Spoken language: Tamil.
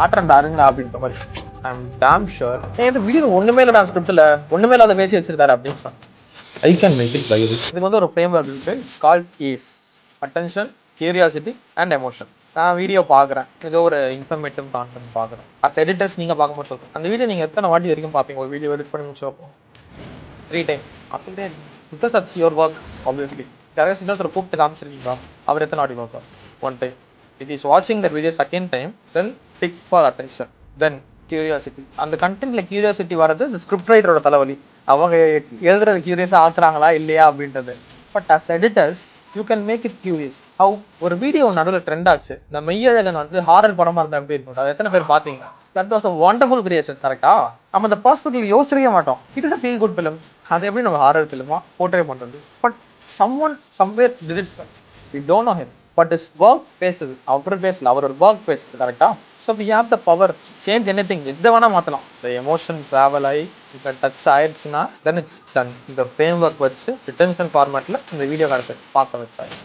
ஆட்டம் அருங்கடா அப்படின்ற மாதிரி. ஐம் டேம் ஷுர் இந்த வீடியோ ஒண்ணுமே இல்லடா ஸ்கிரிப்ட்ல ஒண்ணுமே இல்லாத பேசி வச்சிருக்காரு அப்படின்னு சொன்னான். I can make it live. இதுக்கு வந்து ஒரு ஃப்ரேம் ஒர்க் இருக்கு. Called is attention, curiosity and emotion. நான் வீடியோ பார்க்குறேன், ஏதோ ஒரு இன்ஃபர்மேட்டிவ் கான்டென்ட் பார்க்குறேன். அஸ் எடிட்டர்ஸ் நீங்கள் பார்க்கும்போது சொல்கிறேன், அந்த வீடியோ நீங்கள் எத்தனை வாட்டி வரைக்கும் பார்ப்பீங்க? ஒரு வீடியோ எடிட் பண்ணி முடிச்சு வைப்போம் 3 டைம் அப்படின்ட்டு, because that's your work. Obviously யாராவது இன்னொருத்தர் கூப்பிட்டு காமிச்சிருக்கீங்களா? அவர் எத்தனை வாட்டி பார்ப்பார்? 1 டைம். இட் இஸ் வாட்சிங் that video second time, then tick for attention, then curiosity. அந்த கண்டென்ட்ல கியூரியாசிட்டி வர்றது இந்த ஸ்கிரிப்ட் ரைட்டரோட தலைவலி. அவங்க எழுதுறது கியூரியஸாக ஆக்குறாங்களா இல்லையா அப்படின்றது. But as editors you can make it curious. How ஒரு வீடியோ நடுவில் ட்ரெண்ட் ஆச்சு, இந்த மெய்யழகன் வந்து ஹாரர் படமா இருந்தால் எப்படி இருக்கும்? அது எத்தனை பேர் பார்த்தீங்க? That was a wonderful creation. கரெக்டா? நம்ம அந்த பர்ஸ்பெக்டிவ் யோசிக்கவே மாட்டோம். It is a feel good film. அது எப்படி நம்ம ஹாரர் ஃபிலிமா போர்ட்ரே பண்ணுறது? But someone somewhere did it. We don't know him, but his work பேசுது. அவர் பேசல, அவரோட ஒர்க் பேசுது. கரெக்டா? So we have the power to change anything. எதை வேணா மாற்றலாம். இந்த எமோஷன் ட்ராவல் ஆகி இப்போ டச் ஆயிடுச்சுன்னா தென் இட்ஸ் டன். இந்த ஃப்ரேம் ஒர்க் வச்சு ரிட்டன்ஷன் ஃபார்மேட்டில் இந்த வீடியோ காலத்தை பார்க்க வச்சாச்சு.